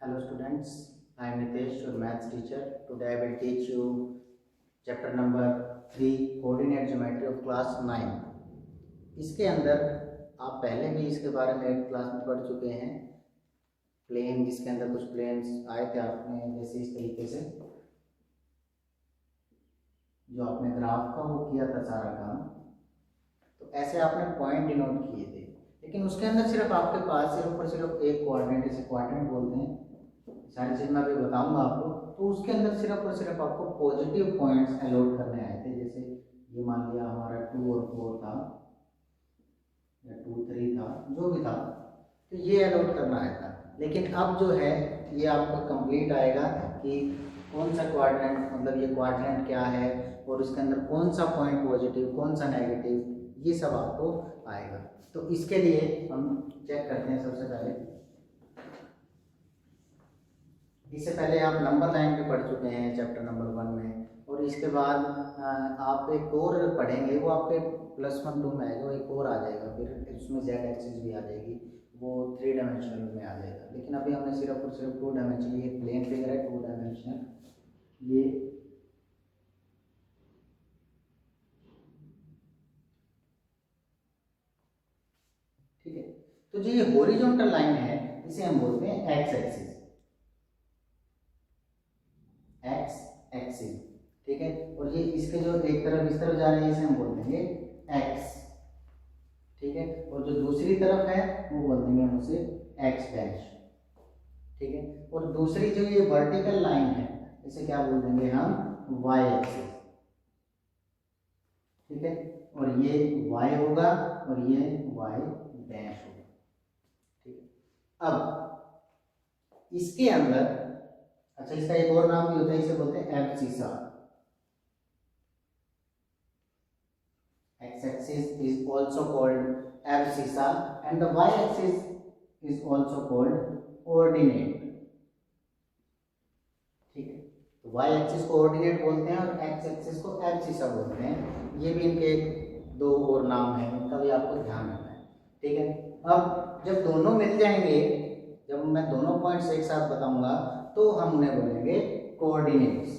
Hello students, I am Nitesh, your maths teacher. Today I will teach you chapter number 3 coordinate geometry of class 9. इसके अंदर आप पहले भी इसके बारे में एक क्लास में पढ़ चुके हैं। प्लेन जिसके अंदर कुछ प्लेन्स आए थे आपने जैसे इस तरीके से जो आपने ग्राफ का वो किया था सारा काम, तो ऐसे आपने पॉइंट डिनोट किए थे, लेकिन उसके अंदर सिर्फ आपके पास सिर्फ और सिर्फ एक क्वाड्रेंट, इसे क्वाड्रेंट बोलते हैं, सारी चीज़ मैं अभी बताऊंगा आपको। तो उसके अंदर सिर्फ और सिर्फ आपको पॉजिटिव पॉइंट्स अलॉट करने आए थे। जैसे ये मान लिया हमारा 2 और 4 था या 2 3 था, जो भी था, तो ये अलॉट करना आया था। लेकिन अब जो है ये आपको कंप्लीट आएगा कि कौन सा क्वाड्रेंट, मतलब ये क्वाड्रेंट क्या है और उसके अंदर कौन सा पॉइंट पॉजिटिव कौन सा नेगेटिव, ये सब आपको आएगा। तो इसके लिए हम चेक करते हैं। सबसे पहले इससे पहले आप नंबर लाइन भी पढ़ चुके हैं चैप्टर नंबर 1 में, और इसके बाद आप एक और पढ़ेंगे, वो आपके +1 2 में आएगा, एक और आ जाएगा, फिर उसमें जेड एक्सिस भी आ जाएगी, वो 3 डायमेंशनल में आ जाएगा। लेकिन अभी हमने सिर्फ और सिर्फ 2 डायमेंशनल, ये प्लेन फिगर है 2 डायमेंशनल, ये ठीक है। तो जो ये हॉरिजॉन्टल लाइन है इसे हम बोलते हैं एक्स एक्सिस, एक्स एक्सिस, ठीक है। और ये इसके जो एक तरफ इस तरफ जा रहे हैं इसे हम बोल देंगे एक्स, ठीक है। और जो दूसरी तरफ है वो बोल देंगे हम उसे एक्स डैश, ठीक है। और दूसरी जो ये वर्टिकल लाइन है इसे क्या बोल देंगे हम वाई एक्सिस, ठीक है। और ये वाई होगा और ये वाई डैश होगा, ठीक है। अब इसके अंदर अच्छा, इसका एक और नाम भी होता है, इसे बोलते हैं abscissa. X axis is also called abscissa and the y axis is also called ordinate, ठीक है। तो y axis को ordinate बोलते हैं और x axis को abscissa बोलते हैं। ये भी इनके दो और नाम हैं, इनका भी आपको ध्यान रखना है, ठीक है। अब जब दोनों मिल जाएंगे, जब मैं दोनों पॉइंट्स एक साथ बताऊंगा तो हम उन्हें बोलेंगे कोऑर्डिनेट्स।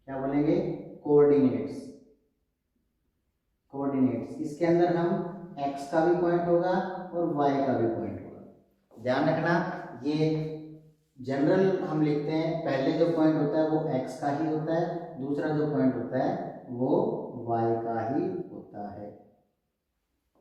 क्या बोलेंगे? कोऑर्डिनेट्स। कोऑर्डिनेट्स इसके अंदर हम x का भी पॉइंट होगा और y का भी पॉइंट होगा। ध्यान रखना, ये जनरल हम लिखते हैं, पहले जो पॉइंट होता है वो x का ही होता है, दूसरा जो पॉइंट होता है वो y का ही होता है,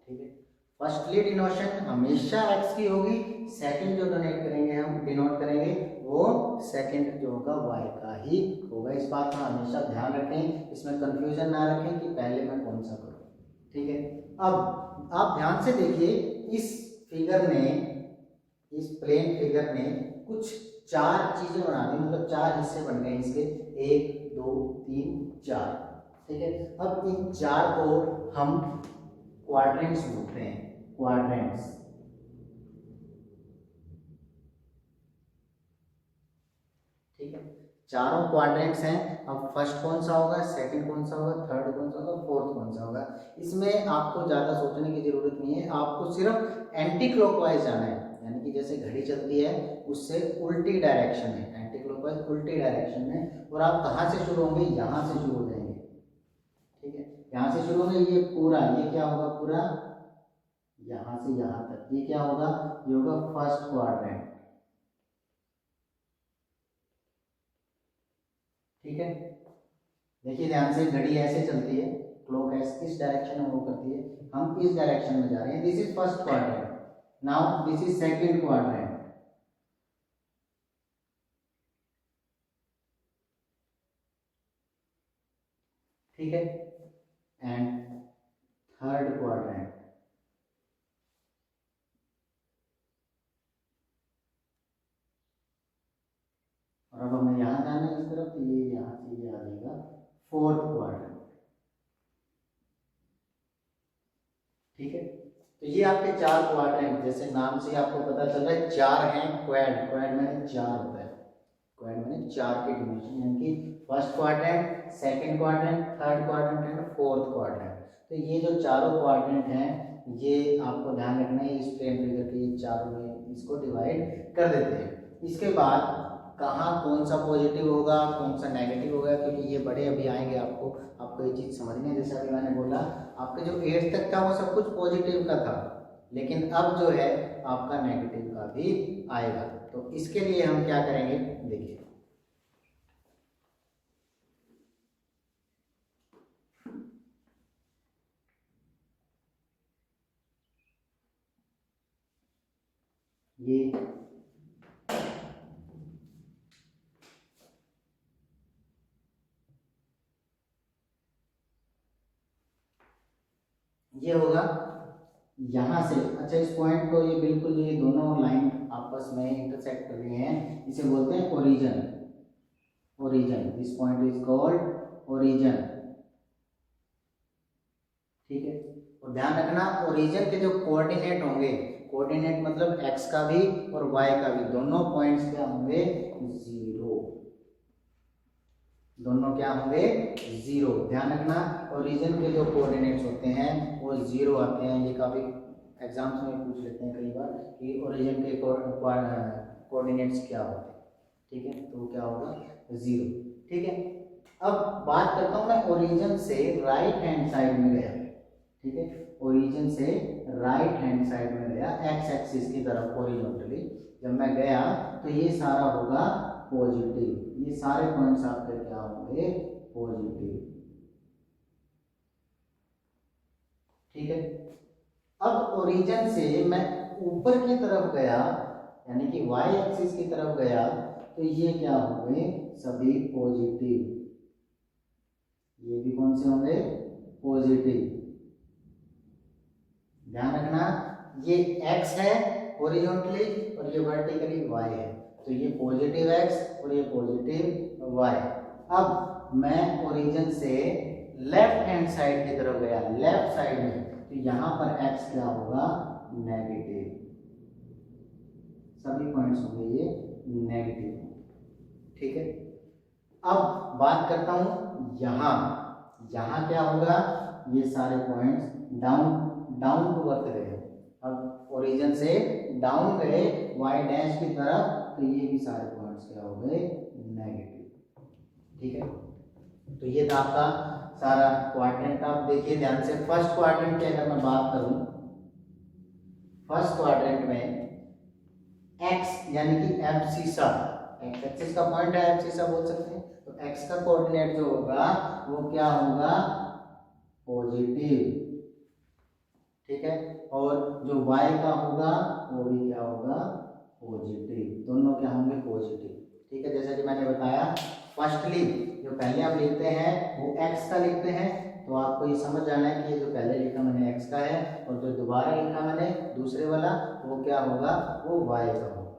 ठीक है। फर्स्टली डिनोशन हमेशा x की होगी, सेकंड जो डोनेट करेंगे हम डिनोट करेंगे वो सेकंड जो होगा y का ही होगा। इस बात का हमेशा ध्यान रखें, इसमें कंफ्यूजन ना रखें कि पहले मैं कौन सा करूं, ठीक है। अब आप ध्यान से देखिए, इस फिगर ने, इस प्लेन फिगर ने कुछ 4 चीजें बना दी, मतलब 4 हिस्से बन गए इसके, 1 2 3 4, ठीक है। अब इन 4 को हम क्वाड्रेंट्स बोलते हैं, क्वाड्रेंट्स, ठीक है। चारों क्वाड्रेंट्स हैं। अब फर्स्ट कौन सा होगा, सेकंड कौन सा होगा, थर्ड कौन सा होगा, फोर्थ कौन सा होगा, इसमें आपको ज्यादा सोचने की जरूरत नहीं है। आपको सिर्फ एंटी क्लॉकवाइज जाना है, यानी कि जैसे घड़ी चलती है उससे उल्टी डायरेक्शन में, एंटी क्लॉकवाइज उल्टी डायरेक्शन में। और आप कहाँ से शुरू होंगे, यहाँ से शुरू हो जाएंगे, ठीक है। यहाँ से शुरू होंगे, ये पूरा, ये क्या होगा, पूरा यहाँ से यहाँ तक, ये क्या होगा, ये होगा फर्स्ट क्वाड्रेंट, ठीक है। देखिए ध्यान से, घड़ी ऐसे चलती है, क्लॉक इस डायरेक्शन में मूव करती है, हम इस डायरेक्शन में जा रहे हैं। This is first quadrant, now this is second quadrant, ठीक है, एंड थर्ड क्वाड्रेंट। और अब हमें यहाँ जाना है इस तरफ, तो ये यहाँ से ये आ जाएगा फोर्थ क्वाड्रेंट, ठीक है। तो ये आपके 4 क्वाड्रेंट, जैसे नाम से आपको पता चल रहा है 4 हैं, क्वाड, क्वाड मैंने 4 होता है, क्वाड मैंने 4 के डिमेंशन, यानी कि first quadrant, second quadrant, third quadrant and fourth quadrant. तो ये जो चारों क्वाड्रेंट हैं ये आपको ध्यान रखना है, इस प्लेन फिगर के ये चारों में इसको डिवाइड कर देते हैं। इसके बाद कहाँ कौन सा पॉजिटिव होगा कौन सा नेगेटिव होगा, क्योंकि ये बड़े अभी आएंगे आपको ये चीज़ समझनी है। जैसे अभी मैंने बोला आपके जो 8th तक था वो सब कुछ पॉजिटिव का था, लेकिन अब जो है आपका नेगेटिव का भी आएगा। तो इसके लिए हम क्या करेंगे, देखिए ये होगा यहां से। अच्छा, इस पॉइंट को, ये बिल्कुल ये दोनों लाइन आपस में इंटरसेक्ट कर रही हैं, इसे बोलते हैं origin. This point is called origin. ठीक है, और ध्यान रखना ओरिजिन के जो कोऑर्डिनेट होंगे, कोऑर्डिनेट मतलब एक्स का भी और वाई का भी, दोनों पॉइंट्स क्या होंगे, जीरो। दोनों क्या होंगे, जीरो। ध्यान रखना ओरिजिन के जो कोऑर्डिनेट्स होते हैं वो जीरो आते हैं। ये काफी एग्जाम्स में पूछ लेते हैं कई बार कि ओरिजिन के कोऑर्डिनेट्स क्या होते हैं। ठीक है, तो क्या होगा, जीरो। ठीक है, अब बात करता हूं मैं ओरिजिन से राइट हैंड साइड में गया। ठीक है, ओरिजिन से राइट हैंड साइड में गया, एक्स एक्सिस की तरफ हॉरिजॉन्टली जब मैं गया तो ये सारा होगा पॉजिटिव। ये सारे पॉइंट्स आपके क्या होंगे, पॉजिटिव। ठीक है, अब ओरिजिन से मैं ऊपर की तरफ गया, यानी कि वाई एक्सिस की तरफ गया, तो ये क्या होंगे, सभी पॉजिटिव। ये भी कौन से होंगे, पॉजिटिव। ध्यान रखना ये x है हॉरिजॉन्टली और ये वर्टिकली y है, तो ये पॉजिटिव x और ये पॉजिटिव y। अब मैं ओरिजिन से लेफ्ट हैंड साइड की तरफ गया, लेफ्ट साइड में, तो यहां पर x क्या होगा, नेगेटिव। सभी पॉइंट्स होंगे ये नेगेटिव। ठीक है, अब बात करता हूं यहां क्या होगा, ये सारे पॉइंट्स डाउन टू अर्थ गए। अब ओरिजिन से डाउन गए वाई डैश की तरफ, तो ये भी सारे पॉइंट्स क्या हो गए, नेगेटिव। ठीक है, तो ये था आपका सारा क्वाड्रेंट। आप देखिए ध्यान से, फर्स्ट क्वाड्रेंट की अगर मैं बात करूं, फर्स्ट क्वाड्रेंट में एक्स यानी कि एब्सिसा, एक्स एक्सिस का पॉइंट है, एब्सिसा बोल सकते हैं, तो एक्स का कोऑर्डिनेट जो होगा वो क्या होगा, पॉजिटिव। ठीक है, और जो y का होगा वो भी क्या होगा, पॉजिटिव। दोनों क्या होंगे, पॉजिटिव। ठीक है, जैसा कि मैंने बताया फर्स्टली जो पहले हम लिखते हैं वो x का लिखते हैं, तो आपको ये समझ जाना है कि ये जो पहले लिखा मैंने x का है, और जो दोबारा लिखा मैंने दूसरे वाला वो क्या होगा, वो y का होगा।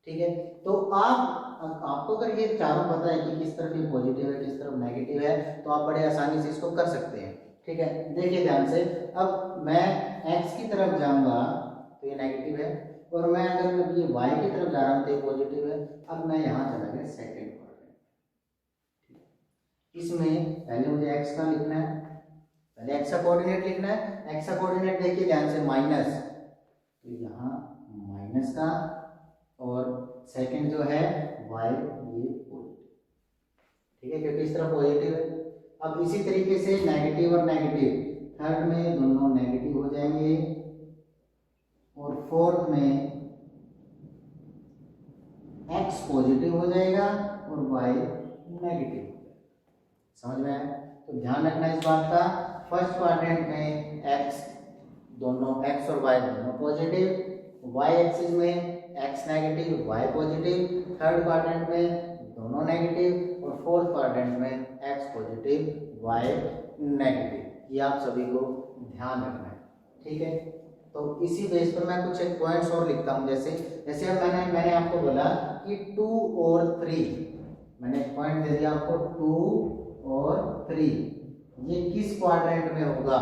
ठीक है, तो आपको अगर ये चारों पता है कि किस तरफ ये पॉजिटिव है किस तरफ नेगेटिव है, तो आप बड़े आसानी से इसको कर सकते हैं। ठीक है, देखिए ध्यान से, अब मैं x की तरफ जाऊंगा तो ये नेगेटिव है, और मैं अगर ये y की तरफ जा रहा हूं तो ये पॉजिटिव है। अब मैं यहां चला गया सेकंड क्वाड्रेंट। इसमें पहले मुझे x का लिखना है, पहले x का कोऑर्डिनेट लिखना है। x का कोऑर्डिनेट देखिए ध्यान से, माइनस, तो यहाँ माइनस का, और सेकंड जो है y, ये पॉजिटिव। ठीक है, क्योंकि इस तरफ पॉजिटिव है। अब इसी तरीके से नेगेटिव और नेगेटिव, थर्ड में दोनों नेगेटिव हो जाएंगे, और फोर्थ में x पॉजिटिव हो जाएगा और y नेगेटिव। समझ में आया? तो ध्यान रखना इस बात का, फर्स्ट क्वाड्रेंट में x दोनों, x और y दोनों पॉजिटिव, y एक्सिस में x negative y positive, third quadrant में दोनों नेगेटिव, और फोर्थ क्वाड्रेंट में x पॉजिटिव y नेगेटिव। ये आप सभी को ध्यान रखना है। ठीक है, तो इसी बेस पर मैं कुछ एक पॉइंट्स और लिखता हूं। जैसे मैंने आपको बोला कि 2 और 3, मैंने एक पॉइंट दे दिया आपको 2 और 3, ये किस क्वाड्रेंट में होगा,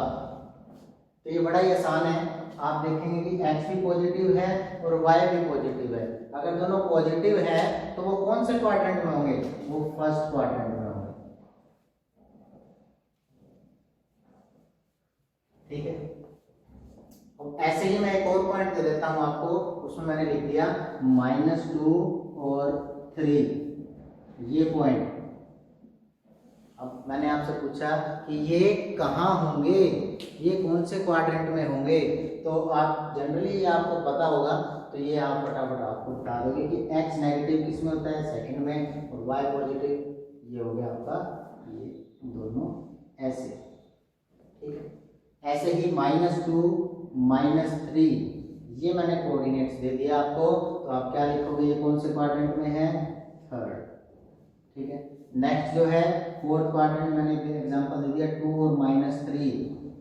तो ये बड़ा ही आसान है। आप देखेंगे कि x भी पॉजिटिव है और y भी पॉजिटिव है। अगर दोनों पॉजिटिव है तो वो कौन से क्वाड्रेंट में होंगे, वो फर्स्ट क्वाड्रेंट में होंगे। ठीक है, अब ऐसे ही मैं एक और पॉइंट दे देता हूँ आपको, उसमें मैंने लिख दिया -2 और 3, ये पॉइंट। अब मैंने आपसे पूछा कि ये कहाँ होंगे, ये कौन से क्वाड्रेंट में होंगे, तो आप जनरली आपको पता होगा, तो ये आप फटाफट आपको बता दोगे कि x नेगेटिव किस में होता है, सेकंड में, और y पॉजिटिव ये हो गया आपका ये दोनों ऐसे, ठीक है। ऐसे ही -2 -3 ये मैंने कोऑर्डिनेट्स दे दिया आपको, तो आप क्या लिखोगे, ये कौन से क्वाड्रेंट में है, थर्ड, ठीक है। नेक्स्ट जो है फोर्थ क्वाड्रेंट में मैंने एग्जांपल दे दिया 2 और -3।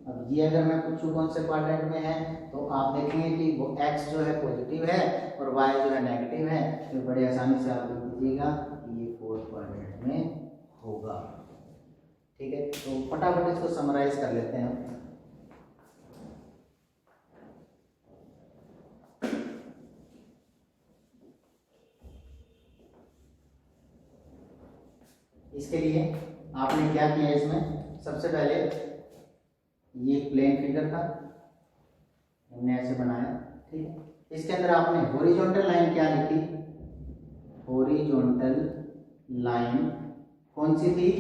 अब ये अगर मैं पूछूं कौन से क्वाड्रेंट में है, तो आप देखेंगे कि वो x जो है पॉजिटिव है और y जो है नेगेटिव है, तो बड़ी आसानी से आप लिख दीजिएगा कि ये फोर्थ क्वाड्रेंट में होगा, ठीक है। तो फटाफट इसको समराइज कर लेते हैं हम। इसके लिए आपने क्या किया, इसमें सबसे पहले ये प्लेन फिगर था, हमने ऐसे बनाया, ठीक है। इसके अंदर आपने हॉरिजॉन्टल लाइन क्या लिखी, हॉरिजॉन्टल लाइन कौन सी थी,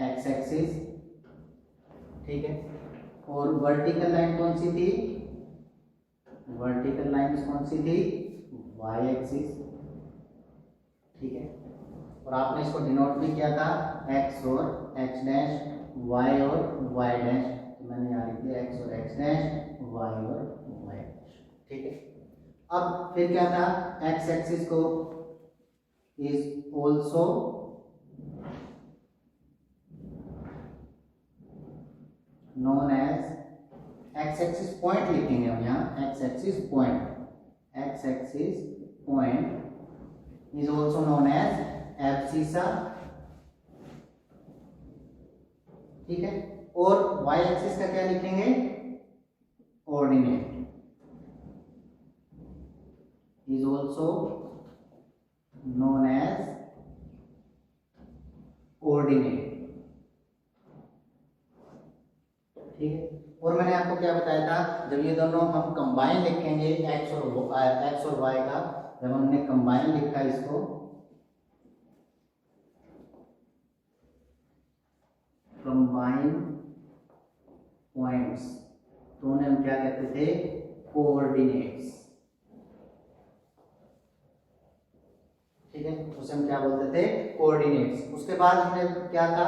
एक्स एक्सिस, ठीक है। और वर्टिकल लाइन कौन सी थी, वर्टिकल लाइन कौन सी थी, वाई एक्सिस, ठीक है। और आपने इसको डिनोट भी किया था x और x डैश, y और y डैश, तो मैंने यहाँ लिख दिया x और x डैश, y और y डैश, ठीक है। अब फिर क्या था, x एक्सिस को is also known as, x axis point लिखेंगे हम यहाँ, x axis point, x axis point is also known as abscissa, ठीक है। और y एक्सिस का क्या लिखेंगे, ordinate is also known as ordinate, ठीक है। और मैंने आपको क्या बताया था, जब ये दोनों हम कंबाइन लिखेंगे x और y का, जब हमने कंबाइन लिखा इसको, कंबाइन पॉइंट्स, तो उन्हें हम क्या कहते थे, कोऑर्डिनेट्स, ठीक है। उसे हम क्या बोलते थे, कोऑर्डिनेट्स। उसके बाद हमने क्या था,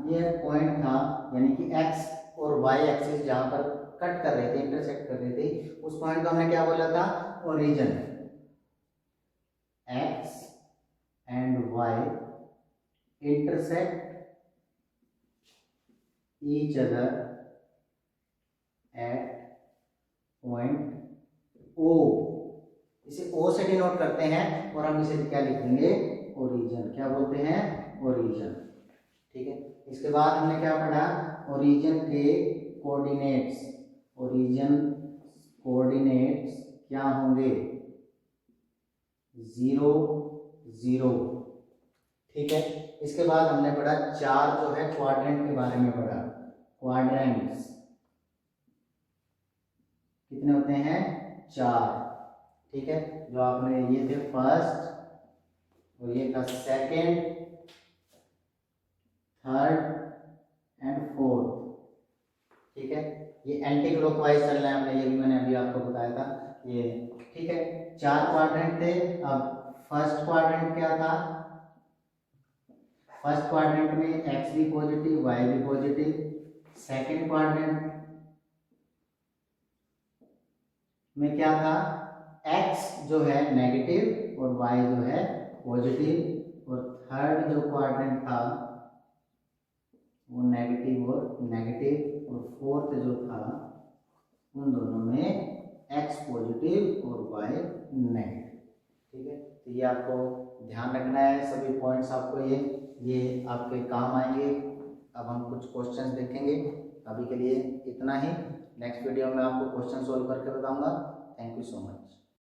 ये पॉइंट था, यानी कि x और y एक्सिस जहां पर कट कर रहे थे, इंटरसेक्ट कर रहे थे, उस पॉइंट को हमने क्या बोला था, origin. x and y intersect each other at point O, इसे O से डिनोट करते हैं, और हम इसे क्या लिखेंगे, ओरिजिन, क्या बोलते हैं, ओरिजिन, ठीक है। इसके बाद हमने क्या पढ़ा, ओरिजिन के कोऑर्डिनेट्स, ओरिजिन कोऑर्डिनेट्स क्या होंगे, 0 0, ठीक है। इसके बाद हमने पढ़ा 4 जो है क्वाड्रेंट के बारे में पढ़ा, क्वाड्रेंट्स कितने होते हैं, 4, ठीक है। जो आपने ये थे फर्स्ट, और ये था सेकंड, थर्ड एंड फोर्थ, ठीक है। ये एंटी क्लॉकवाइज चल रहा है, हमने ये भी मैंने अभी आपको बताया था ये, ठीक है। 4 क्वाड्रेंट थे। अब फर्स्ट क्वाड्रेंट क्या था, फर्स्ट क्वाड्रेंट में x भी पॉजिटिव, y भी पॉजिटिव। सेकंड क्वाड्रेंट में क्या था, x जो है नेगेटिव और y जो है पॉजिटिव। और थर्ड जो क्वाड्रेंट था वो नेगेटिव और नेगेटिव। और फोर्थ जो था उन दोनों में x पॉजिटिव और y नेगेटिव, ठीक है। तो ये आपको ध्यान रखना है, सभी पॉइंट्स आपको ये आपके काम आएंगे। अब हम कुछ क्वेश्चंस देखेंगे, अभी के लिए इतना ही। नेक्स्ट वीडियो में आपको क्वेश्चन सोल्व करके बताऊंगा। Thank you so much.